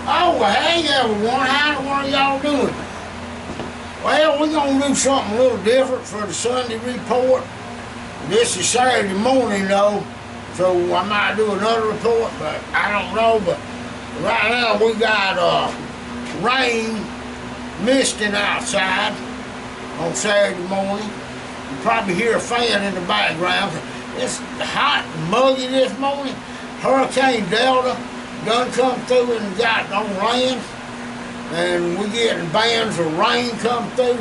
Oh, well, hey everyone, how one of y'all doing? Well, we're gonna do something a little different for the Sunday report. This is Saturday morning though, so I might do another report, but I don't know. But right now we got rain misting outside on Saturday morning. You probably hear a fan in the background. It's hot and muggy this morning. Hurricane Delta done come through and got on land, and we're getting bands of rain come through.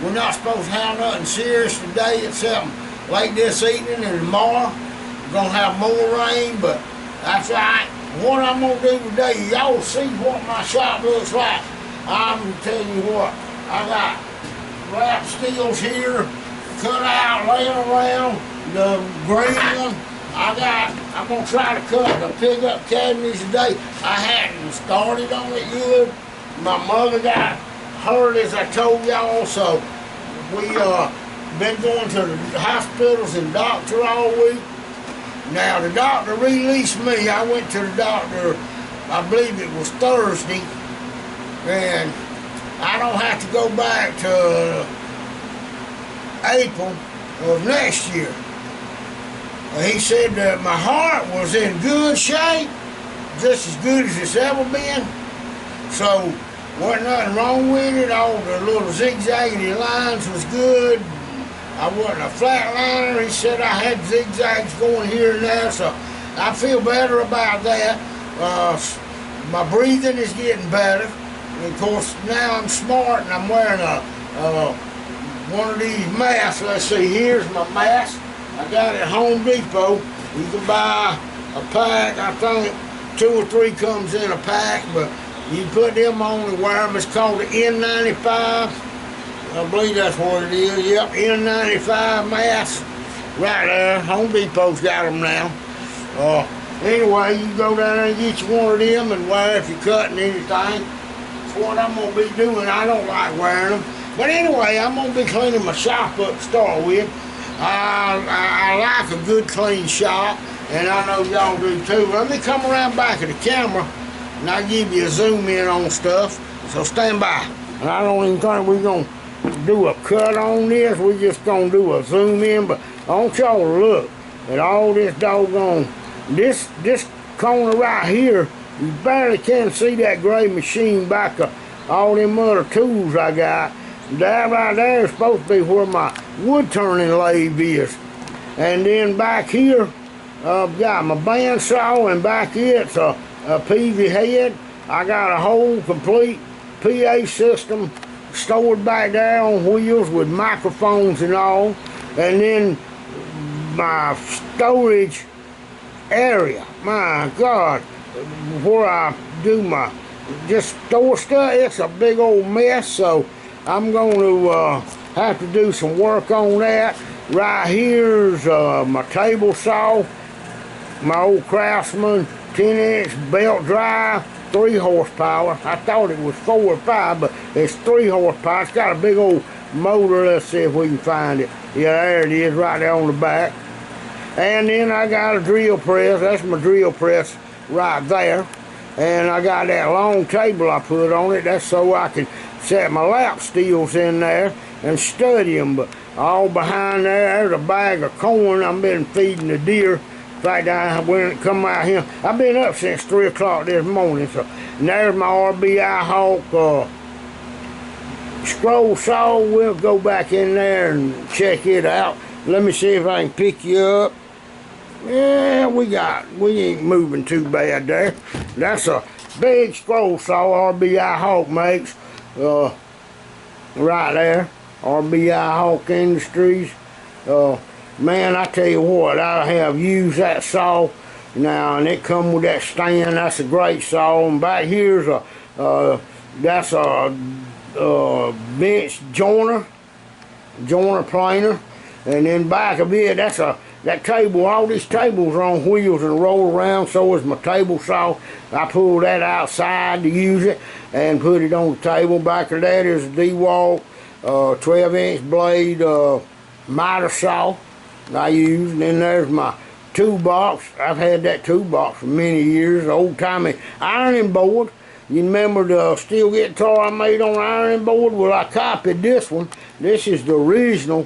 We're not supposed to have nothing serious today except late this evening and tomorrow. We're gonna have more rain, but that's all right. What I'm gonna do today, y'all see what my shop looks like. I'm gonna tell you what, I got wrap steels here, cut out, laying around, the green one. I'm gonna try to cut the pickup cabinets today. I hadn't started on it good. My mother got hurt, as I told y'all, so we been going to the hospitals and doctor all week. Now the doctor released me. I went to the doctor, I believe it was Thursday, and I don't have to go back to April of next year. He said that my heart was in good shape, just as good as it's ever been. So, wasn't nothing wrong with it. All the little zigzaggedy lines was good. I wasn't a flatliner. He said I had zigzags going here and there, so I feel better about that. My breathing is getting better. And of course, now I'm smart and I'm wearing one of these masks. Let's see, here's my mask. I got it at Home Depot. You can buy a pack, I think 2 or 3 comes in a pack, but you put them on and wear them. It's called the N95. I believe that's what it is. Yep, N95 mask. Right there. Home Depot's got them now. Anyway, you can go down there and get you one of them and wear it if you're cutting anything. That's what I'm going to be doing. I don't like wearing them. But anyway, I'm going to be cleaning my shop up to start with. I like a good clean shop, and I know y'all do too. Let me come around back of the camera and I'll give you a zoom in on stuff, so stand by. And I don't even think we're going to do a cut on this, we're just going to do a zoom in, but I want y'all to look at all this doggone, this corner right here, you barely can see that gray machine back of all them other tools I got. That right there is supposed to be where my wood turning lathe is. And then back here, I've got my bandsaw, and back it's a PV head. I got a whole complete PA system stored back there on wheels with microphones and all. And then my storage area, my God, where I do my, just store stuff, it's a big old mess, so I'm going to have to do some work on that. Right here's my table saw, my old Craftsman 10-inch belt drive, 3 horsepower. I thought it was 4 or 5, but it's 3 horsepower. It's got a big old motor. Let's see if we can find it. Yeah, there it is, right there on the back. And then I got a drill press. That's my drill press right there. And I got that long table I put on it. That's so I can set my lap steels in there and study them. But all behind there, there's a bag of corn I've been feeding the deer. In fact, when it come out here, I've been up since 3 o'clock this morning. So, and there's my RBI Hawk scroll saw. We'll go back in there and check it out. Let me see if I can pick you up. Yeah, we ain't moving too bad there. That's a big scroll saw RBI Hawk makes. Right there, RBI Hawk Industries. Man, I tell you what, I have used that saw now, and it come with that stand. That's a great saw. And back here's that's a bench joiner planer, and then back of it, that's that table. All these tables are on wheels and roll around. So is my table saw. I pulled that outside to use it and put it on the table. Back of that is a DeWalt 12-inch blade miter saw I use. And then there's my toolbox. I've had that toolbox for many years. Old timey ironing board. You remember the steel guitar I made on iron board? Well, I copied this one. This is the original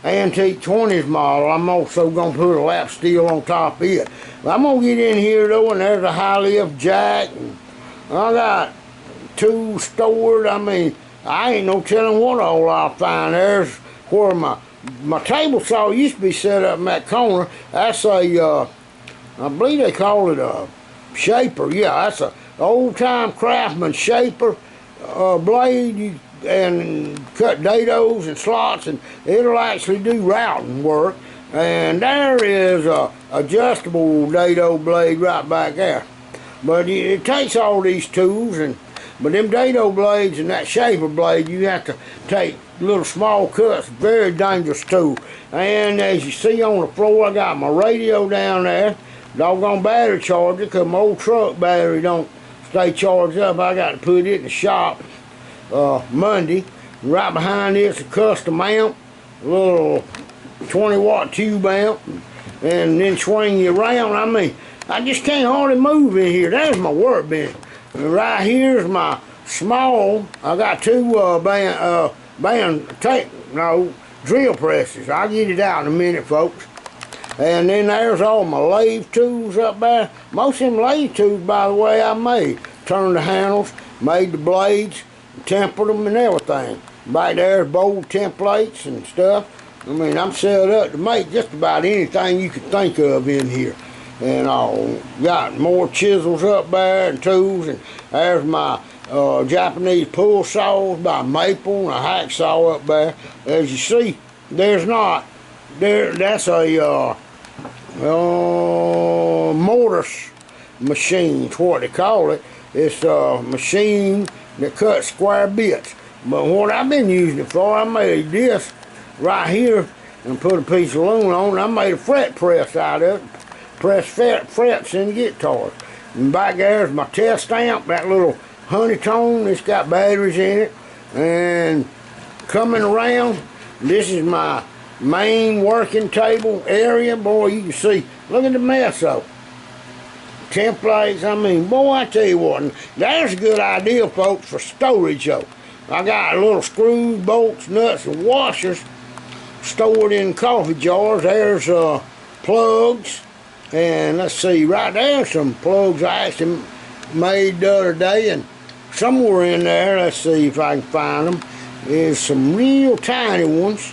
antique 20s model. I'm also going to put a lap steel on top of it. But I'm going to get in here though, and there's a high lift jack. And I got tools stored. I mean, I ain't no telling what all I'll find. There's where my table saw used to be set up in that corner. That's a, I believe they call it a shaper. Yeah, that's a old-time craftsman shaper blade, and cut dados and slots, and it'll actually do routing work. And there is a adjustable dado blade right back there. But it takes all these tools, but them dado blades and that shaper blade, you have to take little small cuts. Very dangerous tool. And as you see on the floor, I got my radio down there. Doggone battery charger, because my old truck battery don't stay charged up. I got to put it in the shop Monday. Right behind it's a custom amp, a little 20-watt tube amp, and then swing you around. I mean, I just can't hardly move in here. There's my workbench. And right here's my small. I got two drill presses. I'll get it out in a minute, folks. And then there's all my lathe tools up there. Most of them lathe tools, by the way, I made. Turned the handles, made the blades, tempered them and everything. Back there's bowl templates and stuff. I mean, I'm set up to make just about anything you could think of in here. And I got more chisels up there and tools. And there's my Japanese pull saws by Maple and a hacksaw up there. As you see, there's not. That's a mortise machine, what they call it. It's a machine that cuts square bits. But what I've been using it for, I made this right here and put a piece of aluminum on. I made a fret press out of it. Press frets in the guitars. And back there's my test amp, that little honeycomb. It's got batteries in it. And coming around, this is my main working table area. Boy, you can see, look at the mess though. Templates, I mean, boy, I tell you what, there's a good idea, folks, for storage though. I got little screws, bolts, nuts, and washers stored in coffee jars. There's plugs, and let's see, right there's some plugs I actually made the other day, and somewhere in there, let's see if I can find them, is some real tiny ones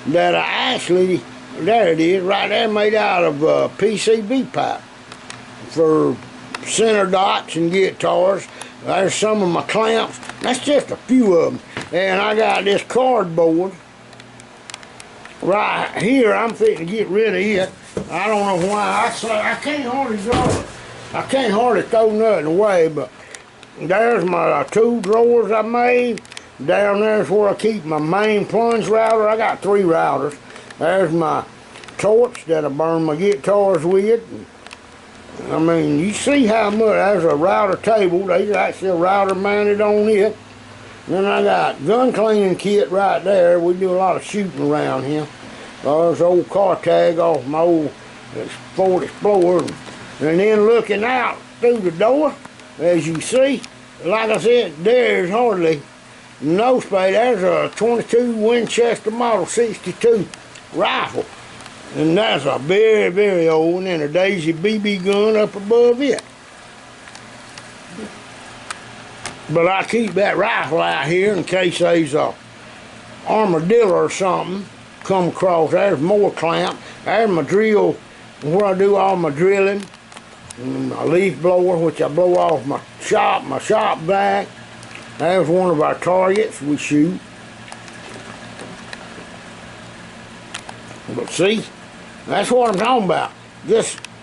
that I actually, there it is, right there, made out of PCB pipe for center dots and guitars. There's some of my clamps. That's just a few of them. And I got this cardboard right here. I'm fixing to get rid of it. I don't know why. I can't hardly draw it. I can't hardly throw nothing away, but there's my two drawers I made. Down there's where I keep my main plunge router. I got 3 routers. There's my torch that I burn my guitars with. I mean, you see how much. There's a router table. There's actually a router mounted on it. Then I got gun cleaning kit right there. We do a lot of shooting around here. There's an old car tag off my old Ford Explorer. And then looking out through the door, as you see, like I said, there's hardly no space. There's a 22 Winchester Model 62 rifle. And that's a very, very old one, and a Daisy BB gun up above it. But I keep that rifle out here in case there's a armadillo or something come across. There's more clamp. There's my drill, where I do all my drilling. And my leaf blower, which I blow off my shop vac. There's one of our targets we shoot. But see, that's what I'm talking about.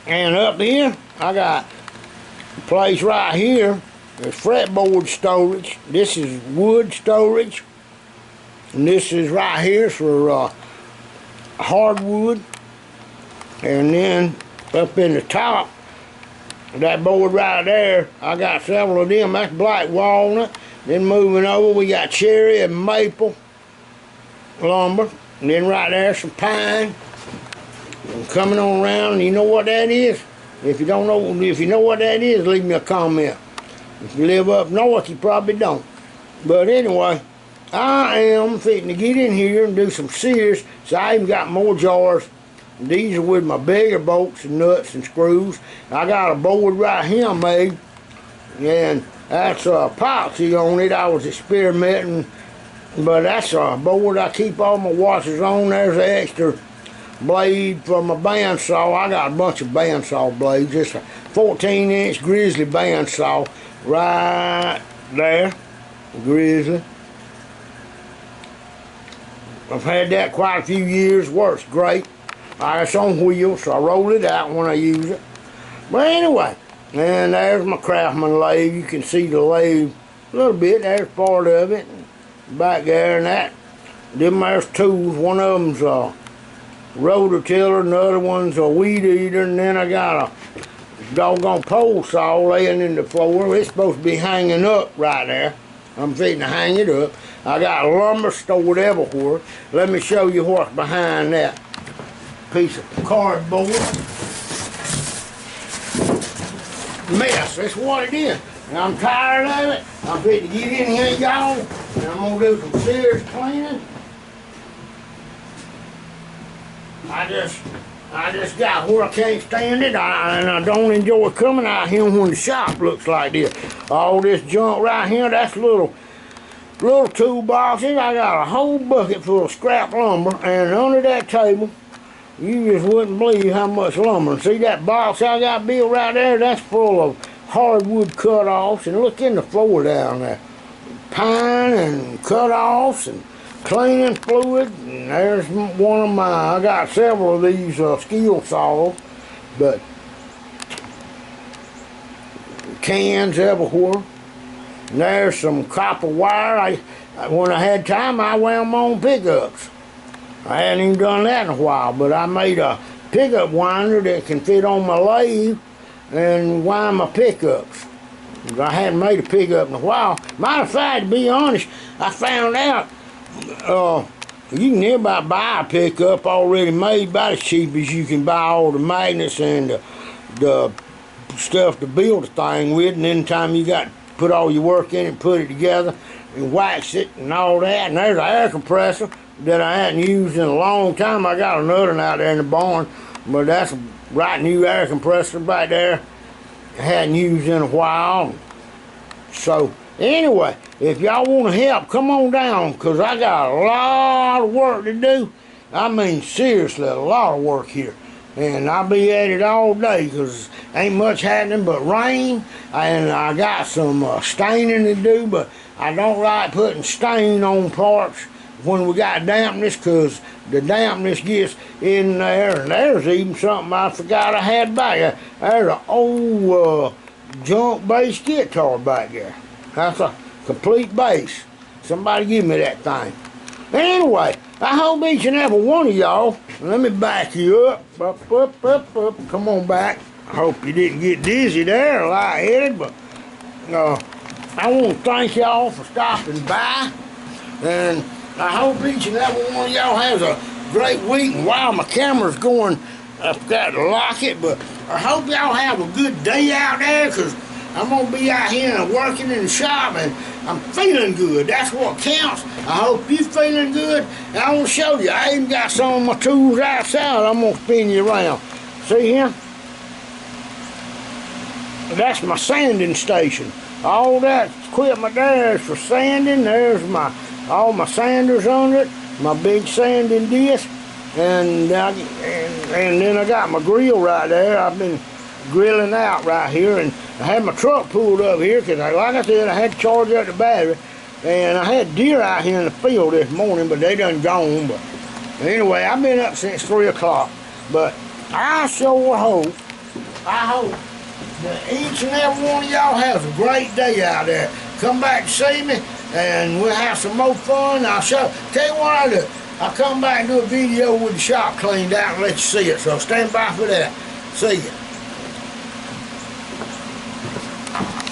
And up here, I got a place right here. There's fretboard storage. This is wood storage. And this is right here for hardwood. And then up in the top, that board right there, I got several of them. That's black walnut. Then moving over, we got cherry and maple lumber. And then right there, some pine. And coming on around, you know what that is? If you don't know, if you know what that is, leave me a comment. If you live up north, you probably don't. But anyway, I am fitting to get in here and do some sears. So I even got more jars. These are with my bigger bolts and nuts and screws. I got a board right here made, and that's epoxy on it. I was experimenting, but that's a board I keep all my washers on. There's an extra blade for my bandsaw. I got a bunch of bandsaw blades. It's a 14-inch grizzly bandsaw right there. Grizzly. I've had that quite a few years. Works great. It's on wheels, so I roll it out when I use it. But anyway, and there's my Craftsman lathe. You can see the lathe a little bit. There's part of it. Back there and that. Them there's tools. One of them's a rotor tiller, another one's a weed eater, and then I got a doggone pole saw laying in the floor. It's supposed to be hanging up right there. I'm fitting to hang it up. I got lumber stored everywhere. Let me show you what's behind that piece of cardboard. Mess, that's what it is. And I'm tired of it. I'm fitting to get in here, y'all, and I'm gonna do some serious cleaning. I just got where I can't stand it, and I don't enjoy coming out here when the shop looks like this. All this junk right here, that's little toolboxes. I got a whole bucket full of scrap lumber, and under that table, you just wouldn't believe how much lumber. And see that box I got built right there? That's full of hardwood cut-offs, and look in the floor down there. Pine and cut-offs and cleaning fluid, and there's one of my, I got several of these skill saws, but cans everywhere. And there's some copper wire. When I had time, I wound my own pickups. I hadn't even done that in a while, but I made a pickup winder that can fit on my lathe and wind my pickups. I hadn't made a pickup in a while. Matter of fact, to be honest, I found out you can nearby buy a pickup already made about as cheap as you can buy all the magnets and the stuff to build the thing with, and then time you got to put all your work in it, put it together and wax it and all that. And there's an air compressor that I hadn't used in a long time. I got another one out there in the barn, but that's a right new air compressor right there. I hadn't used in a while. So anyway, if y'all want to help, come on down, because I got a lot of work to do. I mean, seriously, a lot of work here. And I'll be at it all day, because ain't much happening but rain. And I got some staining to do, but I don't like putting stain on parts when we got dampness, because the dampness gets in there. And there's even something I forgot I had back there. There's an old junk bass guitar back there. That's a complete bass. Somebody give me that thing. Anyway, I hope each and every one of y'all, let me back you up. Up. Come on back. I hope you didn't get dizzy there or lightheaded, but I want to thank y'all for stopping by. And I hope each and every one of y'all has a great week. And while my camera's going, I've got to lock it, but I hope y'all have a good day out there, because I'm going to be out here and working in the shop, and I'm feeling good. That's what counts. I hope you feeling good. And I want to show you. I even got some of my tools outside. I'm going to spin you around. See here? That's my sanding station. All that equipment there is for sanding. There's all my sanders on it, my big sanding disc, and then I got my grill right there. I've been grilling out right here, and I had my truck pulled up here because, like I said, I had to charge up the battery, and I had deer out here in the field this morning, but they done gone. But anyway, I've been up since 3 o'clock, but I sure hope that each and every one of y'all has a great day out there. Come back to see me, and we'll have some more fun. Tell you what I do. I'll come back and do a video with the shop cleaned out and let you see it, so stand by for that. See ya.